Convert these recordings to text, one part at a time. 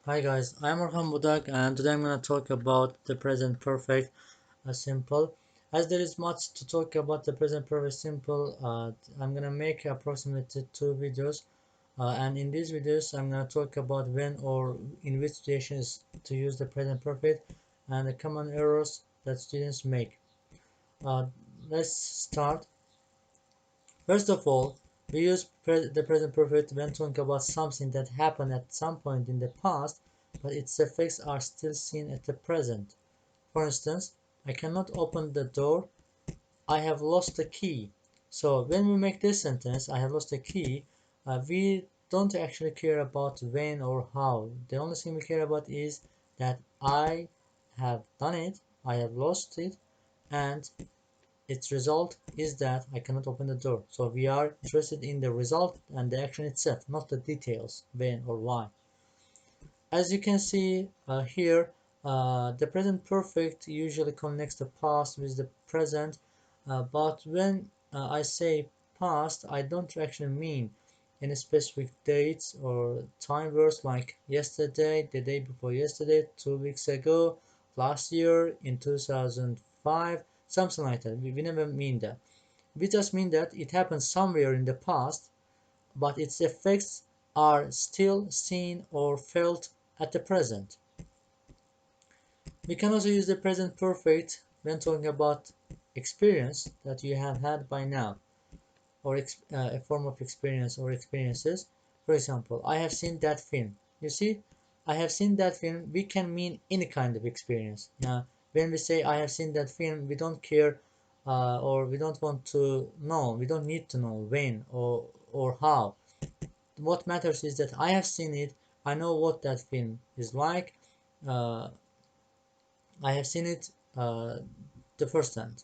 Hi guys, I'm Orhan Budak and today I'm going to talk about the present perfect simple. As there is much to talk about the present perfect simple, I'm going to make approximately two videos and in these videos I'm going to talk about when or in which situations to use the present perfect and the common errors that students make. Uh, let's start. First of all, we use the present perfect when talking about something that happened at some point in the past, but its effects are still seen at the present. For instance, I cannot open the door. I have lost the key. So when we make this sentence, I have lost the key, we don't actually care about when or how. The only thing we care about is that I have done it, I have lost it, and its result is that I cannot open the door. So we are interested in the result and the action itself, not the details, when or why. As you can see here, the present perfect usually connects the past with the present, but when I say past, I don't actually mean any specific dates or time words like yesterday, the day before yesterday, 2 weeks ago, last year, in 2005, something like that. We never mean that. We just mean that it happened somewhere in the past, but its effects are still seen or felt at the present. We can also use the present perfect when talking about experience that you have had by now, or a form of experience or experiences. For example, I have seen that film. You see, I have seen that film, we can mean any kind of experience. Now, when we say I have seen that film, we don't care or we don't want to know, we don't need to know when or how. What matters is that I have seen it, I know what that film is like, uh, I have seen it the first time.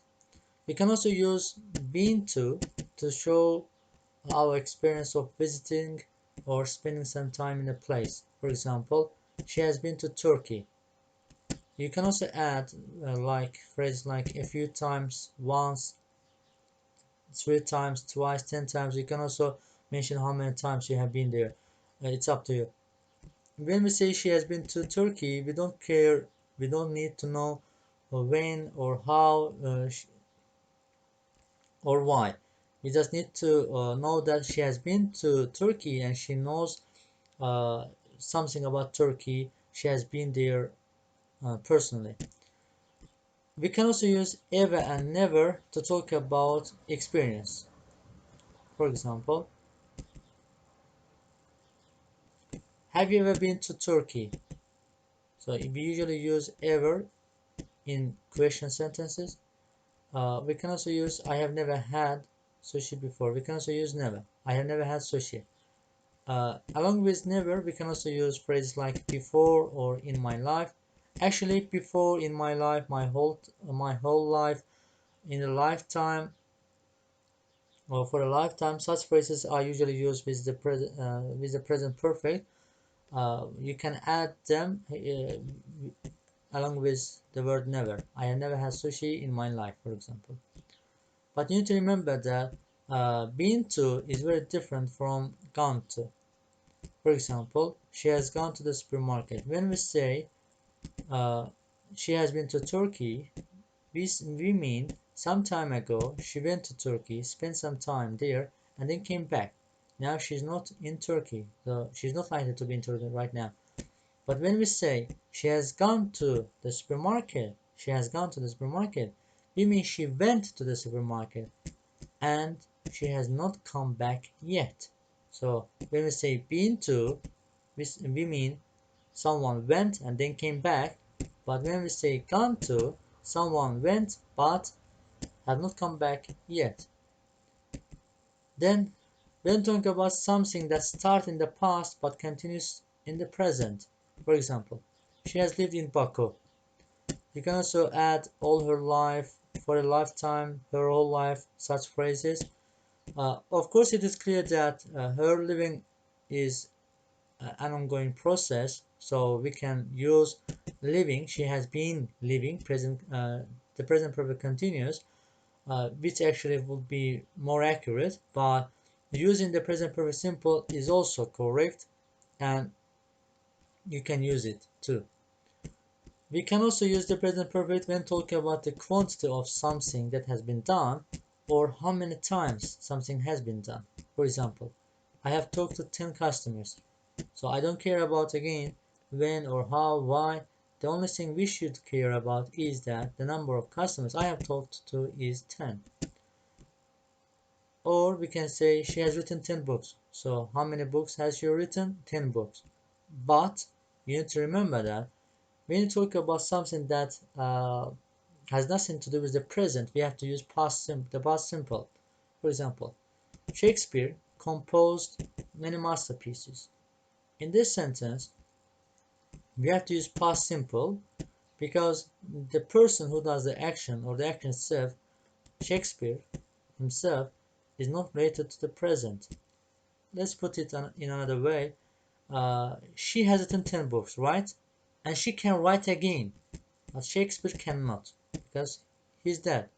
We can also use been to show our experience of visiting or spending some time in a place. For example, she has been to Turkey. You can also add like phrases like a few times, once, 3 times, twice, 10 times. You can also mention how many times you have been there. It's up to you. When we say she has been to Turkey, we don't care, we don't need to know when or how or why. We just need to know that she has been to Turkey and she knows uh, something about Turkey. She has been there personally. We can also use ever and never to talk about experience. For example, have you ever been to Turkey? So we usually use ever in question sentences. We can also use I have never had sushi before. We can also use never. I have never had sushi. Along with never, we can also use phrases like before or in my life. Actually, before in my life, my whole life, in a lifetime, or for a lifetime, such phrases are usually used with the present perfect. You can add them along with the word never. I have never had sushi in my life, for example. But you need to remember that been to is very different from gone to. For example, she has gone to the supermarket. When we say uh, she has been to Turkey, we mean some time ago she went to Turkey, spent some time there, and then came back. Now she's not in Turkey, so she's not likely to be in Turkey right now. But when we say she has gone to the supermarket, she has gone to the supermarket, we mean she went to the supermarket and she has not come back yet. So when we say been to, we mean someone went and then came back. But when we say gone to, someone went but have not come back yet. Then, when talking about something that starts in the past but continues in the present, for example, she has lived in Baku. You can also add all her life, for a lifetime, her whole life, such phrases. Of course, it is clear that her living is an ongoing process, so we can use living. She has been living. The present perfect continuous, which actually would be more accurate. But using the present perfect simple is also correct, and you can use it too. We can also use the present perfect when talking about the quantity of something that has been done or how many times something has been done. For example, I have talked to 10 customers. So I don't care about again when or how, why. The only thing we should care about is that the number of customers I have talked to is 10. Or we can say she has written 10 books. So how many books has she written? 10 books. But you need to remember that when you talk about something that has nothing to do with the present, we have to use the past simple. For example, Shakespeare composed many masterpieces. In this sentence, we have to use past simple because the person who does the action or the action itself, Shakespeare himself, is not related to the present. Let's put it in another way. She has written 10 books, right? And she can write again, but Shakespeare cannot because he's dead.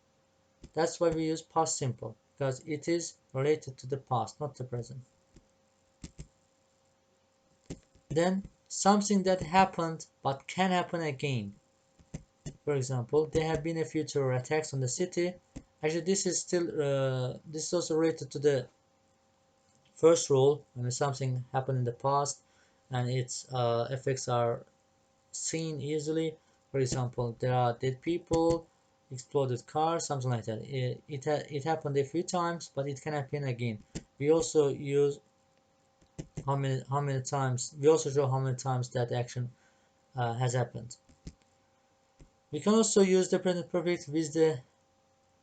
That's why we use past simple because it is related to the past, not the present. Then something that happened but can happen again. For example, there have been a few terror attacks on the city. Actually, this is also related to the first rule. When something happened in the past and its effects are seen easily. For example, there are dead people, exploded cars, something like that. It happened a few times, but it can happen again. We also use how many times. We also show how many times that action has happened. We can also use the present perfect with the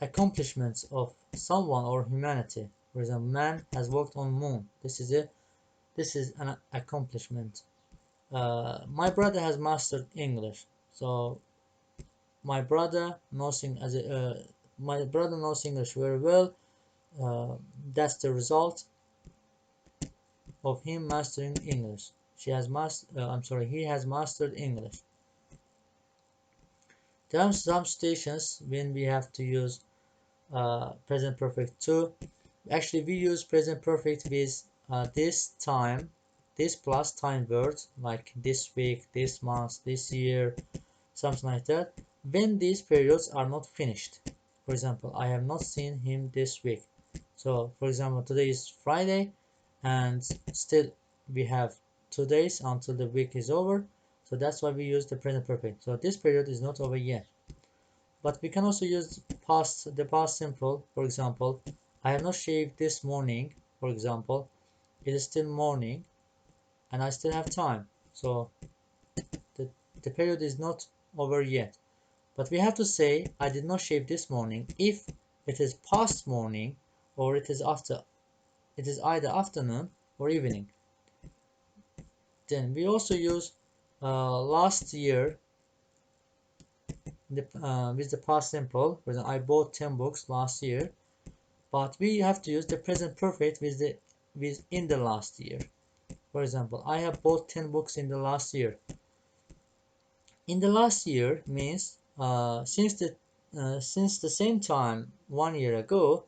accomplishments of someone or humanity. For example, man has walked on moon. This is an accomplishment. My brother has mastered English. So my brother knows my brother knows English very well. That's the result of him mastering English. He has mastered English. There are some situations when we have to use present perfect too. Actually, we use present perfect with this plus time words like this week, this month, this year, something like that, when these periods are not finished. For example, I have not seen him this week. So, for example, today is Friday, and still we have 2 days until the week is over. So that's why we use the present perfect. So this period is not over yet. But we can also use the past simple. For example, I have not shaved this morning. For example, it is still morning, and I still have time. So the, the period is not over yet. But we have to say I did not shave this morning if it is past morning or it is either afternoon or evening. Then we also use last year with the past simple. For example, I bought 10 books last year, but we have to use the present perfect with in the last year. For example, I have bought 10 books in the last year. In the last year means since the same time 1 year ago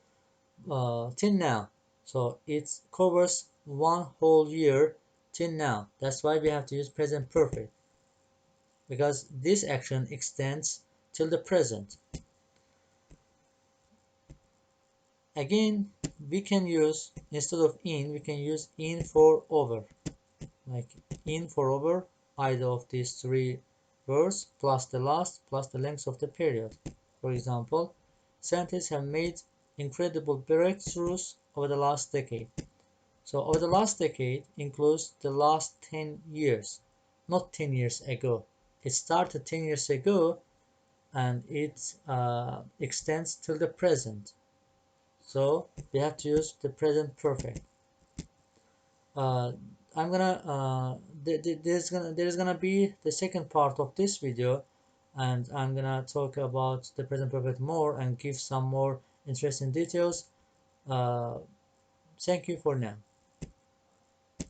till now. So it covers one whole year till now. That's why we have to use present perfect because this action extends till the present. Again, we can use instead of in, we can use in for over. Like in for over, either of these three words plus the last plus the length of the period. For example, scientists have made incredible breakthroughs over the last decade. So over the last decade includes the last 10 years, not 10 years ago. It started 10 years ago and it extends till the present. So we have to use the present perfect. I'm gonna there's gonna be the second part of this video, and I'm gonna talk about the present perfect more and give some more interesting details. Thank you for now.